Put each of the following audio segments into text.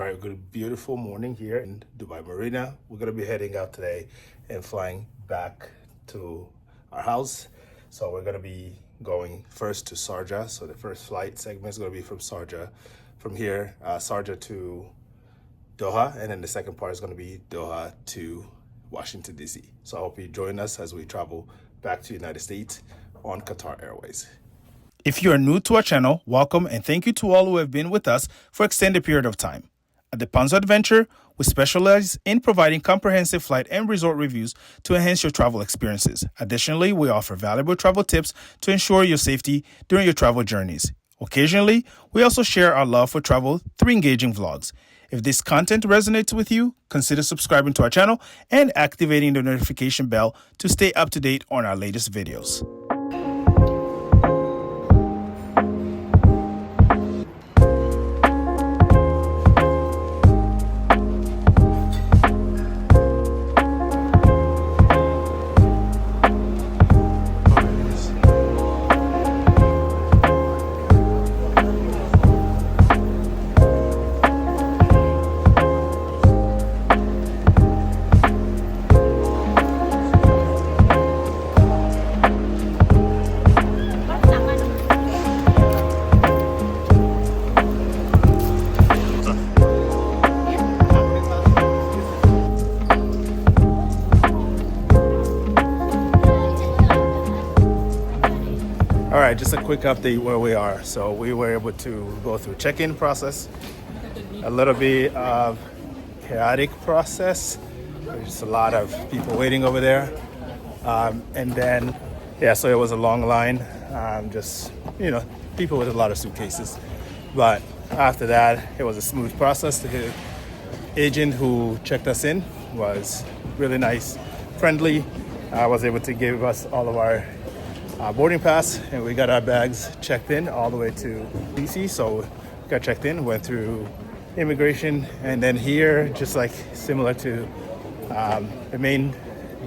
right, good, beautiful morning here in Dubai Marina. We're gonna be heading out today and flying back to our house. So we're gonna be going first to Sharjah. So the first flight segment is gonna be from Sharjah, from here, Sharjah to Doha, and then the second part is gonna be Doha to Washington, DC. So I hope you join us as we travel back to the United States on Qatar Airways. If you are new to our channel, welcome and thank you to all who have been with us for extended period of time. At the Panzo Adventure, we specialize in providing comprehensive flight and resort reviews to enhance your travel experiences. Additionally, we offer valuable travel tips to ensure your safety during your travel journeys. Occasionally, we also share our love for travel through engaging vlogs. If this content resonates with you, consider subscribing to our channel and activating the notification bell to stay up to date on our latest videos. All right, just a quick update where we are. So we were able to go through check-in process, a little bit of chaotic process. There's just a lot of people waiting over there. And then, yeah, so it was a long line, just, you know, people with a lot of suitcases. But after that, it was a smooth process. The agent who checked us in was really nice, friendly, was able to give us all of our boarding pass, and we got our bags checked in all the way to DC. So we got checked in, went through immigration, and then here, just like similar to the main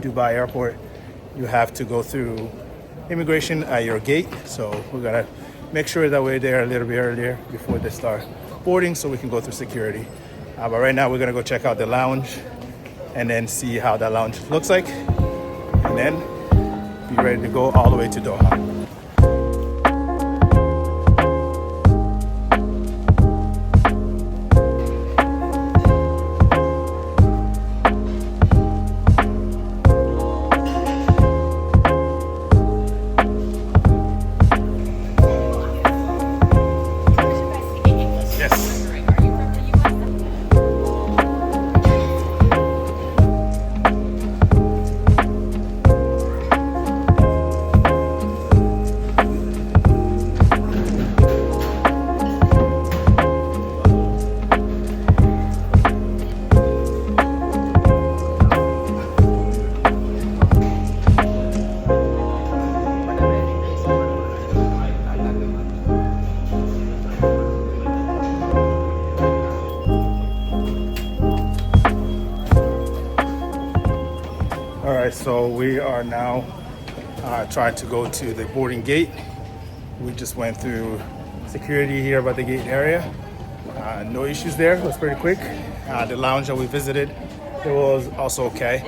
Dubai airport, you have to go through immigration at your gate. So we gotta make sure that we're there a little bit earlier before they start boarding so we can go through security. But right now we're gonna go check out the lounge and then see how that lounge looks like, and then be ready to go all the way to Doha. All right, so we are now trying to go to the boarding gate. We just went through security here by the gate area. No issues there, it was pretty quick. The lounge that we visited, it was also okay.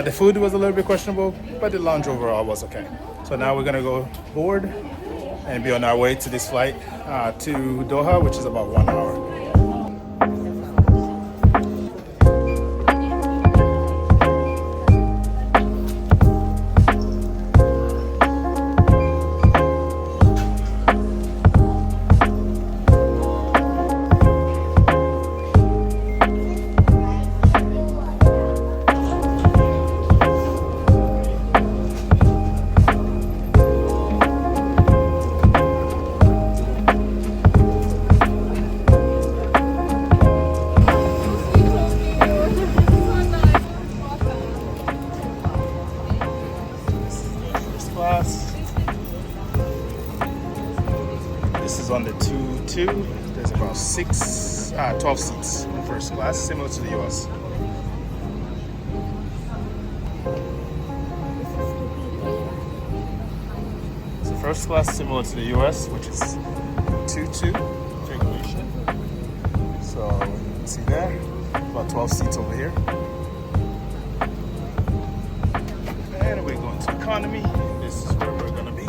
The food was a little bit questionable, but the lounge overall was okay. So now we're gonna go board and be on our way to this flight to Doha, which is about 1 hour. This is on the 2-2. There's about 12 seats in first class, similar to the US. So first class similar to the US, which is 2-2 configuration. So see there. About 12 seats over here. And we're going to economy. This is where we're gonna be.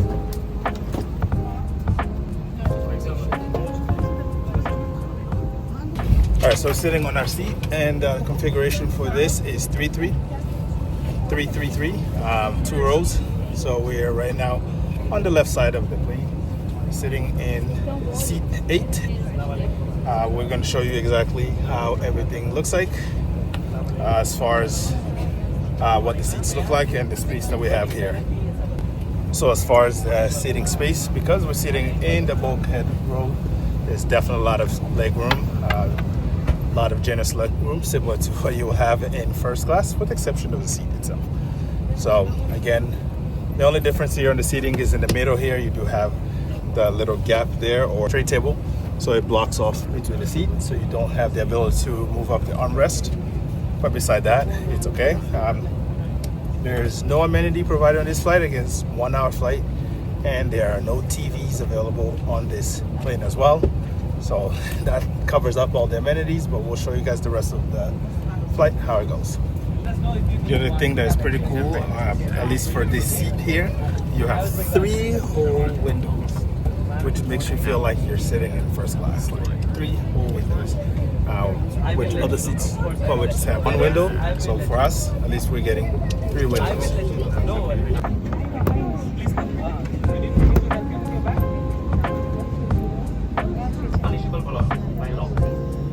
All right, so sitting on our seat, and configuration for this is 333, 2 rows. So we are right now on the left side of the plane, sitting in seat 8. We're going to show you exactly how everything looks like as far as what the seats look like and the space that we have here. So as far as seating space, because we're sitting in the bulkhead row, there's definitely a lot of leg room. A lot of generous leg room, similar to what you will have in first class, with the exception of the seat itself. So again, the only difference here on the seating is in the middle here. You do have the little gap there, or tray table, so it blocks off between the seat, so you don't have the ability to move up the armrest. But beside that, it's okay. There's no amenity provided on this flight. Again, it's 1 hour flight, and there are no TVs available on this plane as well. So that covers up all the amenities, but we'll show you guys the rest of the flight, how it goes. The other thing that is pretty cool, at least for this seat here, you have 3 whole windows, which makes you feel like you're sitting in first class. Like 3 whole windows, which other seats probably just have 1 window. So for us, at least we're getting 3 windows.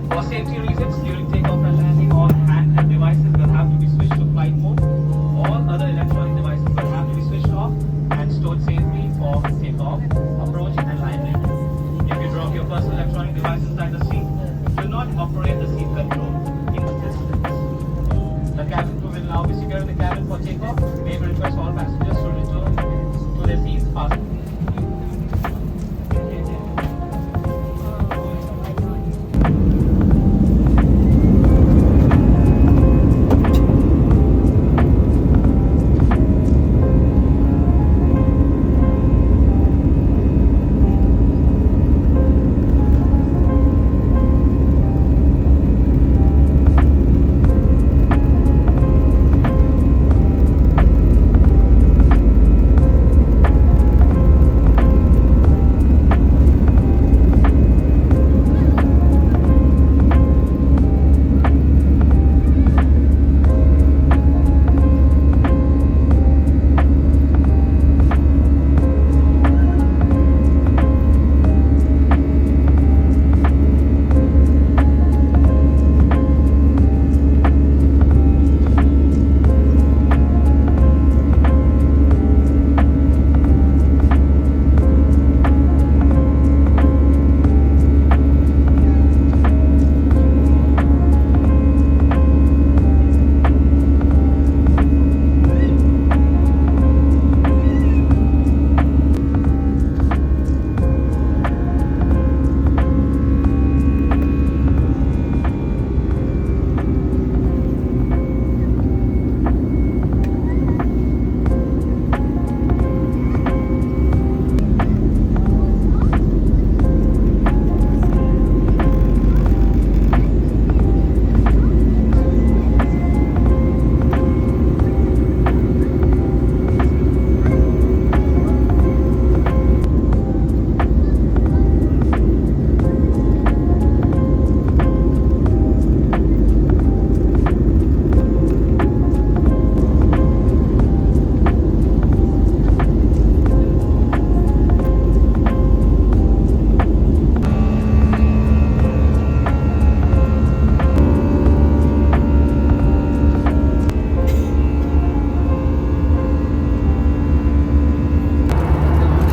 For safety reasons, during takeoff and landing, all hand and devices will have to be switched to flight mode. All other electronic devices will have to be switched off and stored safely for takeoff, approach, and landing. If you drop your personal electronic device inside the seat, do not operate the seat control in the distance. The cabin crew will now be securing the cabin for takeoff. May we request all passengers to return to their seats faster.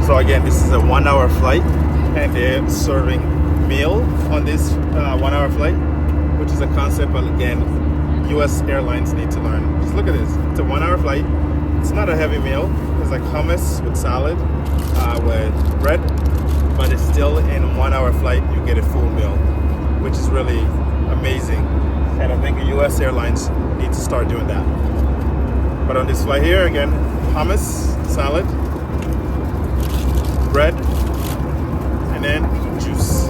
So again, this is a 1 hour flight, and they're serving meal on this 1 hour flight, which is a concept, but again, US airlines need to learn. Just look at this. It's a 1 hour flight. It's not a heavy meal. It's like hummus with salad, with bread, but it's still in 1 hour flight, you get a full meal, which is really amazing. And I think the US airlines need to start doing that. But on this flight here, again, hummus, salad, bread, and then juice.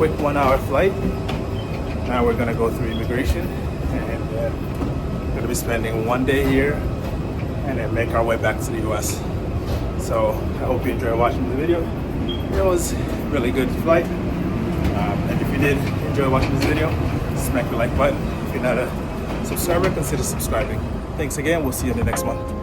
quick 1 hour flight. Now we're gonna go through immigration, and we're gonna be spending 1 day here, and then make our way back to the U.S. So I hope you enjoy watching the video. It was a really good flight, and if you did enjoy watching this video, smack the like button. If you're not a subscriber, consider subscribing. Thanks again. We'll see you in the next one.